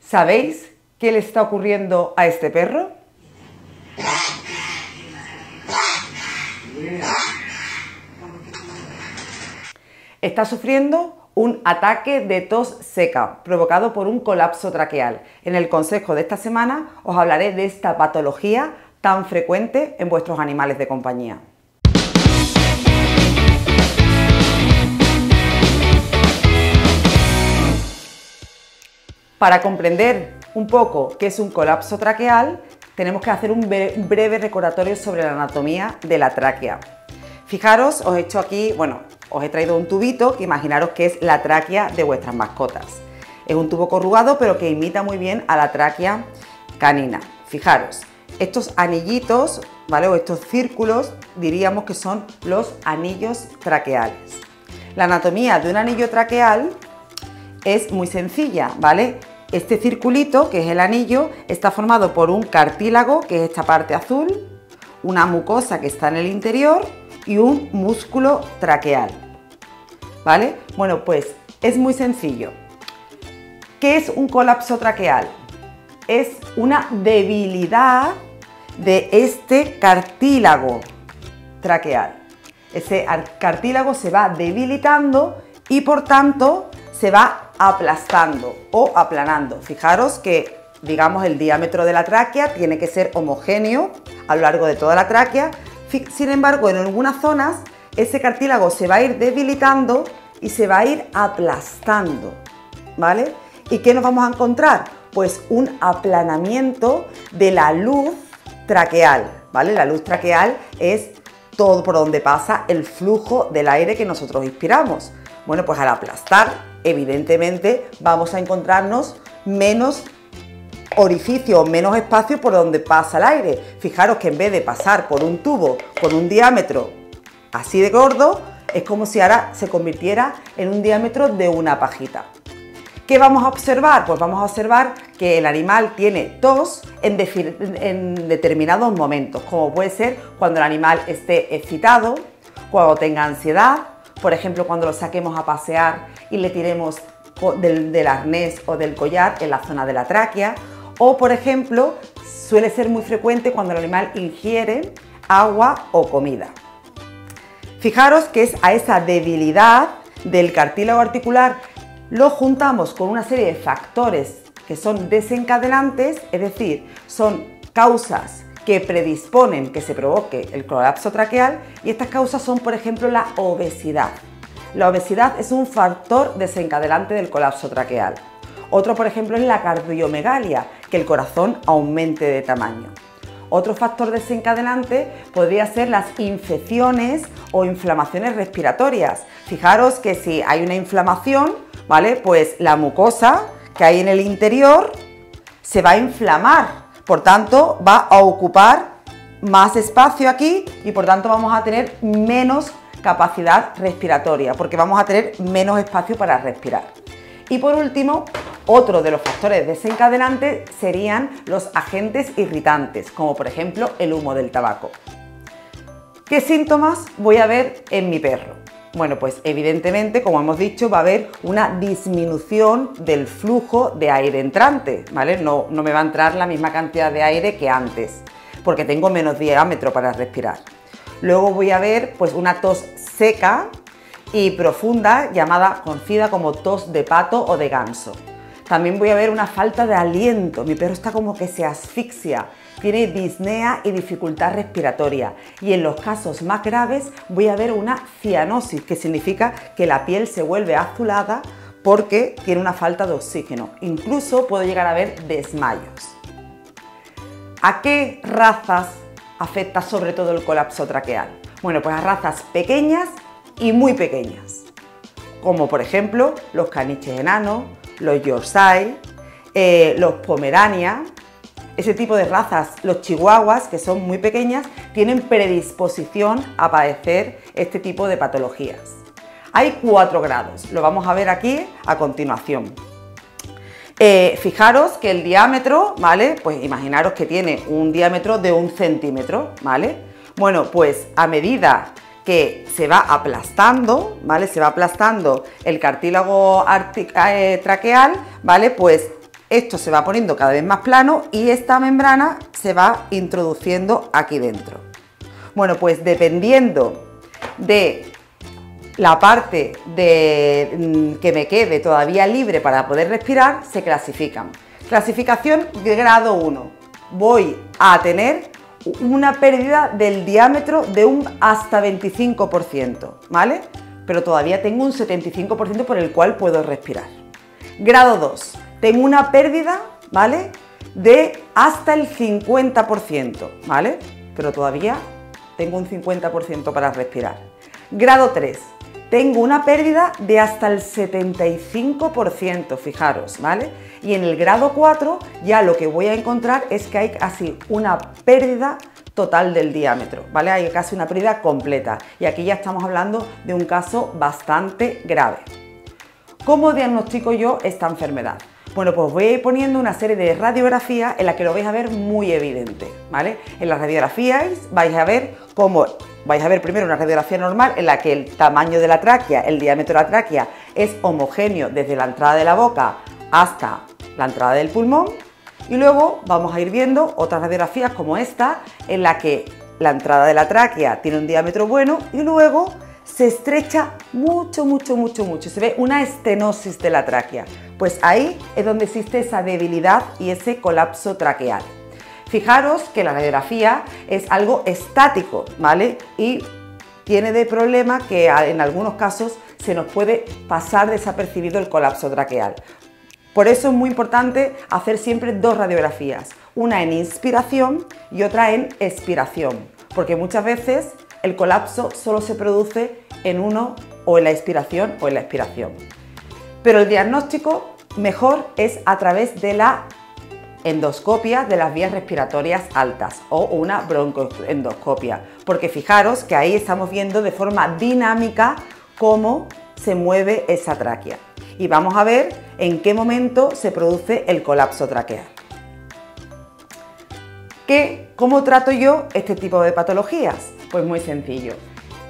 ¿Sabéis qué le está ocurriendo a este perro? Está sufriendo un ataque de tos seca provocado por un colapso traqueal. En el consejo de esta semana os hablaré de esta patología tan frecuente en vuestros animales de compañía. Para comprender un poco qué es un colapso traqueal, tenemos que hacer un breve recordatorio sobre la anatomía de la tráquea. Fijaros, os he hecho aquí, os he traído un tubito que imaginaros que es la tráquea de vuestras mascotas. Es un tubo corrugado pero que imita muy bien a la tráquea canina. Fijaros, estos anillitos, ¿vale? O estos círculos diríamos que son los anillos traqueales. La anatomía de un anillo traqueal es muy sencilla, ¿vale? Este circulito, que es el anillo, está formado por un cartílago, que es esta parte azul, una mucosa que está en el interior y un músculo traqueal, ¿vale? Bueno, pues es muy sencillo. ¿Qué es un colapso traqueal? Es una debilidad de este cartílago traqueal. Ese cartílago se va debilitando y por tanto se va aplastando o aplanando. Fijaros que, digamos, el diámetro de la tráquea tiene que ser homogéneo a lo largo de toda la tráquea. Sin embargo, en algunas zonas ese cartílago se va a ir debilitando y se va a ir aplastando, ¿vale? ¿Y qué nos vamos a encontrar? Pues un aplanamiento de la luz traqueal, ¿vale? La luz traqueal es todo por donde pasa el flujo del aire que nosotros inspiramos. Bueno, pues al aplastar, evidentemente, vamos a encontrarnos menos orificio, menos espacio por donde pasa el aire. Fijaros que en vez de pasar por un tubo con un diámetro así de gordo, es como si ahora se convirtiera en un diámetro de una pajita. ¿Qué vamos a observar? Pues vamos a observar que el animal tiene tos en determinados momentos, como puede ser cuando el animal esté excitado, cuando tenga ansiedad, por ejemplo, cuando lo saquemos a pasear y le tiremos del arnés o del collar en la zona de la tráquea, o por ejemplo, suele ser muy frecuente cuando el animal ingiere agua o comida. Fijaros que es a esa debilidad del cartílago articular lo juntamos con una serie de factores que son desencadenantes, es decir, son causas que predisponen que se provoque el colapso traqueal, y estas causas son, por ejemplo, la obesidad. La obesidad es un factor desencadenante del colapso traqueal. Otro, por ejemplo, es la cardiomegalia, que el corazón aumente de tamaño. Otro factor desencadenante podría ser las infecciones o inflamaciones respiratorias. Fijaros que si hay una inflamación, ¿vale? Pues la mucosa que hay en el interior se va a inflamar. Por tanto, va a ocupar más espacio aquí y por tanto vamos a tener menos capacidad respiratoria, porque vamos a tener menos espacio para respirar. Y por último, otro de los factores desencadenantes serían los agentes irritantes, como por ejemplo el humo del tabaco. ¿Qué síntomas voy a ver en mi perro? Bueno, pues evidentemente, como hemos dicho, va a haber una disminución del flujo de aire entrante, ¿vale? No me va a entrar la misma cantidad de aire que antes, porque tengo menos diámetro para respirar. Luego voy a ver pues una tos seca y profunda, conocida como tos de pato o de ganso. También voy a ver una falta de aliento, mi perro está como que se asfixia, tiene disnea y dificultad respiratoria, y en los casos más graves voy a ver una cianosis, que significa que la piel se vuelve azulada porque tiene una falta de oxígeno. Incluso puedo llegar a ver desmayos. ¿A qué razas afecta sobre todo el colapso traqueal? Bueno, pues a razas pequeñas y muy pequeñas, como por ejemplo los caniches enanos, los Yorkshire, los Pomerania. Ese tipo de razas, los chihuahuas, que son muy pequeñas, tienen predisposición a padecer este tipo de patologías. Hay 4 grados, lo vamos a ver aquí a continuación. Fijaros que el diámetro, ¿vale? Pues imaginaros que tiene un diámetro de 1 centímetro, ¿vale? Bueno, pues a medida que se va aplastando, ¿vale? Se va aplastando el cartílago traqueal, ¿vale? Pues esto se va poniendo cada vez más plano y esta membrana se va introduciendo aquí dentro. Bueno, pues dependiendo de la parte que me quede todavía libre para poder respirar, se clasifican. Clasificación de grado 1. Voy a tener una pérdida del diámetro de un hasta 25%, ¿vale? Pero todavía tengo un 75% por el cual puedo respirar. Grado 2. Tengo una pérdida, ¿vale?, de hasta el 50%, ¿vale? Pero todavía tengo un 50% para respirar. Grado 3. Tengo una pérdida de hasta el 75%, fijaros, ¿vale? Y en el grado 4 ya lo que voy a encontrar es que hay casi una pérdida total del diámetro, ¿vale? Hay casi una pérdida completa. Y aquí ya estamos hablando de un caso bastante grave. ¿Cómo diagnostico yo esta enfermedad? Bueno, pues voy a ir poniendo una serie de radiografías en las que lo vais a ver muy evidente, ¿vale? En las radiografías vais a ver primero una radiografía normal en la que el tamaño de la tráquea, el diámetro de la tráquea es homogéneo desde la entrada de la boca hasta la entrada del pulmón, y luego vamos a ir viendo otras radiografías como esta en la que la entrada de la tráquea tiene un diámetro bueno y luego se estrecha mucho, se ve una estenosis de la tráquea. Pues ahí es donde existe esa debilidad y ese colapso traqueal. Fijaros que la radiografía es algo estático, ¿vale? Y tiene de problema que en algunos casos se nos puede pasar desapercibido el colapso traqueal. Por eso es muy importante hacer siempre dos radiografías, una en inspiración y otra en expiración, porque muchas veces el colapso solo se produce en uno, o en la inspiración o en la expiración. Pero el diagnóstico mejor es a través de la endoscopia de las vías respiratorias altas o una broncoendoscopia, porque fijaros que ahí estamos viendo de forma dinámica cómo se mueve esa tráquea y vamos a ver en qué momento se produce el colapso traqueal. ¿Cómo trato yo este tipo de patologías? Pues muy sencillo.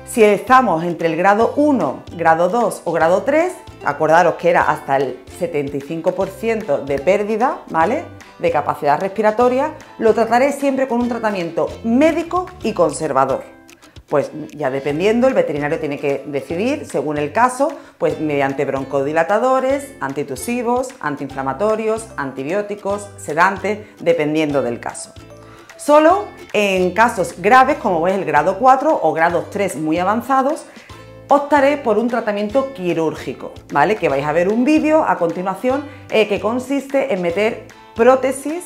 Si estamos entre el grado 1, grado 2 o grado 3, acordaros que era hasta el 75% de pérdida, ¿vale?, de capacidad respiratoria, lo trataré siempre con un tratamiento médico y conservador. Pues ya dependiendo, el veterinario tiene que decidir, según el caso, pues mediante broncodilatadores, antitusivos, antiinflamatorios, antibióticos, sedantes, dependiendo del caso. Solo en casos graves, como es el grado 4 o grados 3 muy avanzados, optaré por un tratamiento quirúrgico, ¿vale? Que vais a ver un vídeo a continuación que consiste en meter prótesis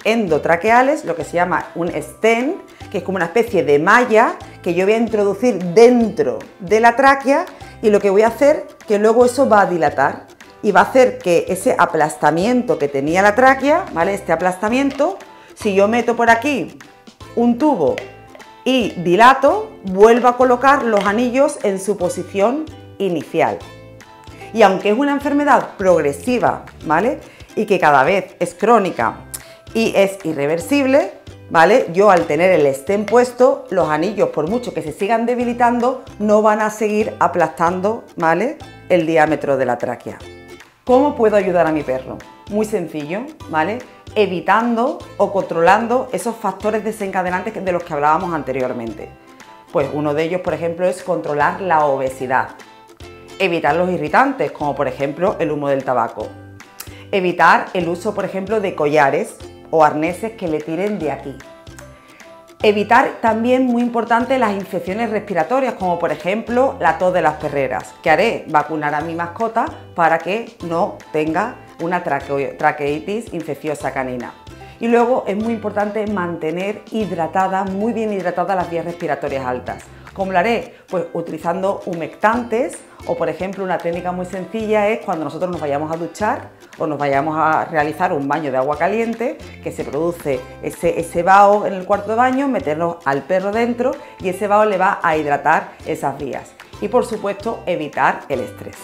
endotraqueales, lo que se llama un stent, que es como una especie de malla que yo voy a introducir dentro de la tráquea y lo que voy a hacer que luego eso va a dilatar y va a hacer que ese aplastamiento que tenía la tráquea, ¿vale?, este aplastamiento, si yo meto por aquí un tubo y dilato, vuelvo a colocar los anillos en su posición inicial. Y aunque es una enfermedad progresiva, ¿vale?, y que cada vez es crónica y es irreversible, ¿vale?, yo al tener el stent puesto, los anillos, por mucho que se sigan debilitando, no van a seguir aplastando, ¿vale?, el diámetro de la tráquea. ¿Cómo puedo ayudar a mi perro? Muy sencillo, ¿vale?, evitando o controlando esos factores desencadenantes de los que hablábamos anteriormente. Pues uno de ellos, por ejemplo, es controlar la obesidad. Evitar los irritantes, como por ejemplo el humo del tabaco. Evitar el uso, por ejemplo, de collares o arneses que le tiren de aquí. Evitar también, muy importante, las infecciones respiratorias, como por ejemplo la tos de las perreras, que haré vacunar a mi mascota para que no tenga una traqueitis infecciosa canina. Y luego es muy importante mantener hidratadas, muy bien hidratadas las vías respiratorias altas. ¿Cómo lo haré? Pues utilizando humectantes o, por ejemplo, una técnica muy sencilla es cuando nosotros nos vayamos a duchar o nos vayamos a realizar un baño de agua caliente, que se produce ese vaho en el cuarto de baño, meternos al perro dentro y ese vaho le va a hidratar esas vías. Y, por supuesto, evitar el estrés.